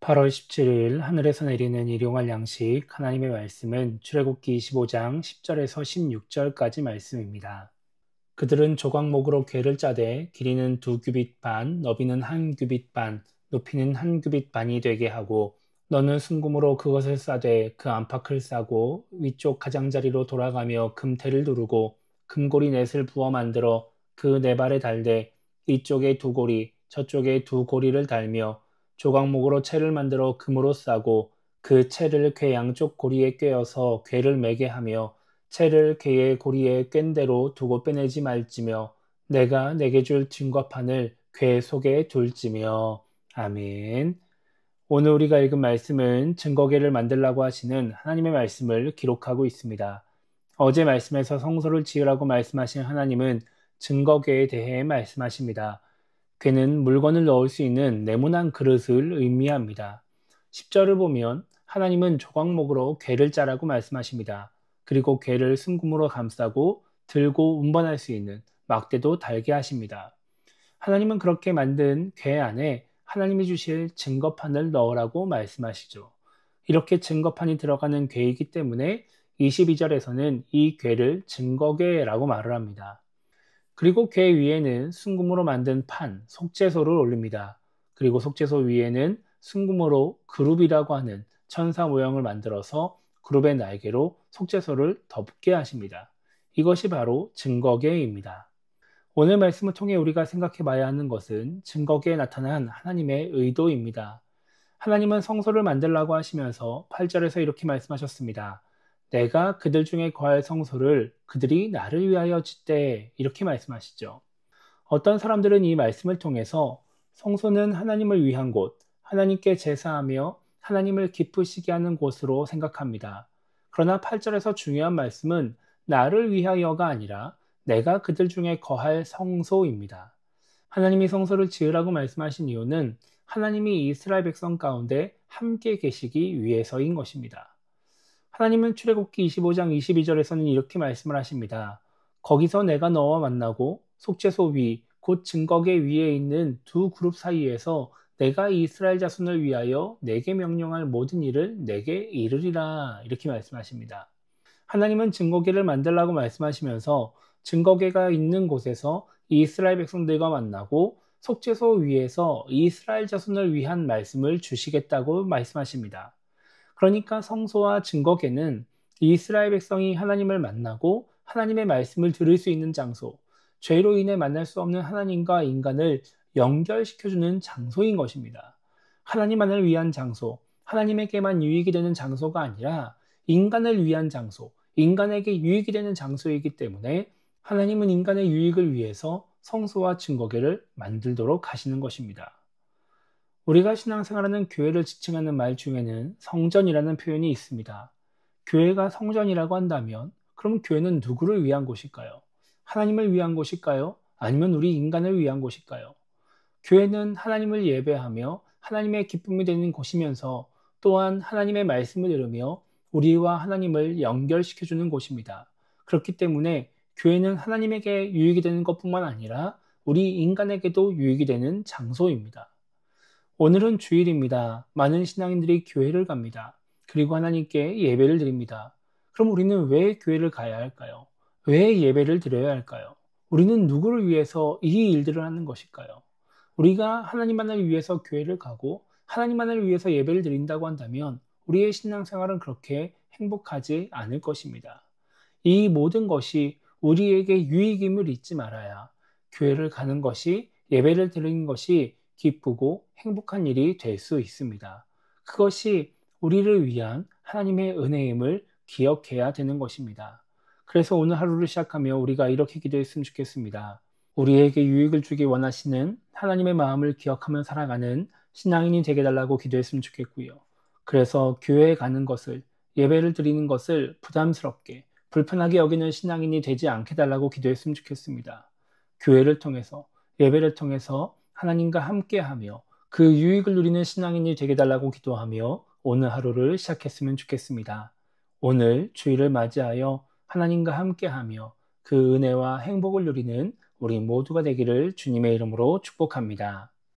8월 17일 하늘에서 내리는 일용할 양식 하나님의 말씀은 출애굽기 25장 10절에서 16절까지 말씀입니다. 그들은 조각목으로 궤를 짜되 길이는 2규빗 반, 너비는 1규빗 반, 높이는 1규빗 반이 되게 하고 너는 순금으로 그것을 싸되 그 안팎을 싸고 위쪽 가장자리로 돌아가며 금테를 두르고 금고리 넷을 부어 만들어 그 네 발에 달되 이쪽에 2고리 저쪽에 2고리를 달며 조각목으로 채를 만들어 금으로 싸고 그 채를 궤 양쪽 고리에 꿰어서 궤를 매게 하며 채를 궤의 고리에 꿰인 대로 두고 빼내지 말지며 내가 내게 줄 증거판을 궤 속에 둘지며. 아멘. 오늘 우리가 읽은 말씀은 증거궤를 만들라고 하시는 하나님의 말씀을 기록하고 있습니다. 어제 말씀에서 성소를 지으라고 말씀하신 하나님은 증거궤에 대해 말씀하십니다. 궤는 물건을 넣을 수 있는 네모난 그릇을 의미합니다. 10절을 보면 하나님은 조각목으로 궤를 짜라고 말씀하십니다. 그리고 궤를 순금으로 감싸고 들고 운반할 수 있는 막대도 달게 하십니다. 하나님은 그렇게 만든 궤 안에 하나님이 주실 증거판을 넣으라고 말씀하시죠. 이렇게 증거판이 들어가는 궤이기 때문에 22절에서는 이 궤를 증거궤라고 말을 합니다. 그리고 궤 위에는 순금으로 만든 판, 속죄소를 올립니다. 그리고 속죄소 위에는 순금으로 그룹이라고 하는 천사 모형을 만들어서 그룹의 날개로 속죄소를 덮게 하십니다. 이것이 바로 증거궤입니다. 오늘 말씀을 통해 우리가 생각해 봐야 하는 것은 증거궤에 나타난 하나님의 의도입니다. 하나님은 성소를 만들라고 하시면서 8절에서 이렇게 말씀하셨습니다. 내가 그들 중에 거할 성소를 그들이 나를 위하여 짓되, 이렇게 말씀하시죠. 어떤 사람들은 이 말씀을 통해서 성소는 하나님을 위한 곳, 하나님께 제사하며 하나님을 기쁘시게 하는 곳으로 생각합니다. 그러나 8절에서 중요한 말씀은 나를 위하여가 아니라 내가 그들 중에 거할 성소입니다. 하나님이 성소를 지으라고 말씀하신 이유는 하나님이 이스라엘 백성 가운데 함께 계시기 위해서인 것입니다. 하나님은 출애굽기 25장 22절에서는 이렇게 말씀을 하십니다. 거기서 내가 너와 만나고 속죄소 위, 곧 증거궤 위에 있는 두 그룹 사이에서 내가 이스라엘 자손을 위하여 내게 명령할 모든 일을 내게 이르리라, 이렇게 말씀하십니다. 하나님은 증거궤를 만들라고 말씀하시면서 증거궤가 있는 곳에서 이스라엘 백성들과 만나고 속죄소 위에서 이스라엘 자손을 위한 말씀을 주시겠다고 말씀하십니다. 그러니까 성소와 증거궤는 이스라엘 백성이 하나님을 만나고 하나님의 말씀을 들을 수 있는 장소, 죄로 인해 만날 수 없는 하나님과 인간을 연결시켜주는 장소인 것입니다. 하나님만을 위한 장소, 하나님에게만 유익이 되는 장소가 아니라 인간을 위한 장소, 인간에게 유익이 되는 장소이기 때문에 하나님은 인간의 유익을 위해서 성소와 증거궤를 만들도록 하시는 것입니다. 우리가 신앙생활하는 교회를 지칭하는 말 중에는 성전이라는 표현이 있습니다. 교회가 성전이라고 한다면 그럼 교회는 누구를 위한 곳일까요? 하나님을 위한 곳일까요? 아니면 우리 인간을 위한 곳일까요? 교회는 하나님을 예배하며 하나님의 기쁨이 되는 곳이면서 또한 하나님의 말씀을 들으며 우리와 하나님을 연결시켜주는 곳입니다. 그렇기 때문에 교회는 하나님에게 유익이 되는 것뿐만 아니라 우리 인간에게도 유익이 되는 장소입니다. 오늘은 주일입니다. 많은 신앙인들이 교회를 갑니다. 그리고 하나님께 예배를 드립니다. 그럼 우리는 왜 교회를 가야 할까요? 왜 예배를 드려야 할까요? 우리는 누구를 위해서 이 일들을 하는 것일까요? 우리가 하나님만을 위해서 교회를 가고 하나님만을 위해서 예배를 드린다고 한다면 우리의 신앙생활은 그렇게 행복하지 않을 것입니다. 이 모든 것이 우리에게 유익임을 잊지 말아야 교회를 가는 것이, 예배를 드리는 것이 기쁘고 행복한 일이 될 수 있습니다. 그것이 우리를 위한 하나님의 은혜임을 기억해야 되는 것입니다. 그래서 오늘 하루를 시작하며 우리가 이렇게 기도했으면 좋겠습니다. 우리에게 유익을 주기 원하시는 하나님의 마음을 기억하며 살아가는 신앙인이 되게 달라고 기도했으면 좋겠고요. 그래서 교회에 가는 것을, 예배를 드리는 것을 부담스럽게, 불편하게 여기는 신앙인이 되지 않게 달라고 기도했으면 좋겠습니다. 교회를 통해서, 예배를 통해서 하나님과 함께하며 그 유익을 누리는 신앙인이 되게 달라고 기도하며 오늘 하루를 시작했으면 좋겠습니다. 오늘 주일을 맞이하여 하나님과 함께하며 그 은혜와 행복을 누리는 우리 모두가 되기를 주님의 이름으로 축복합니다.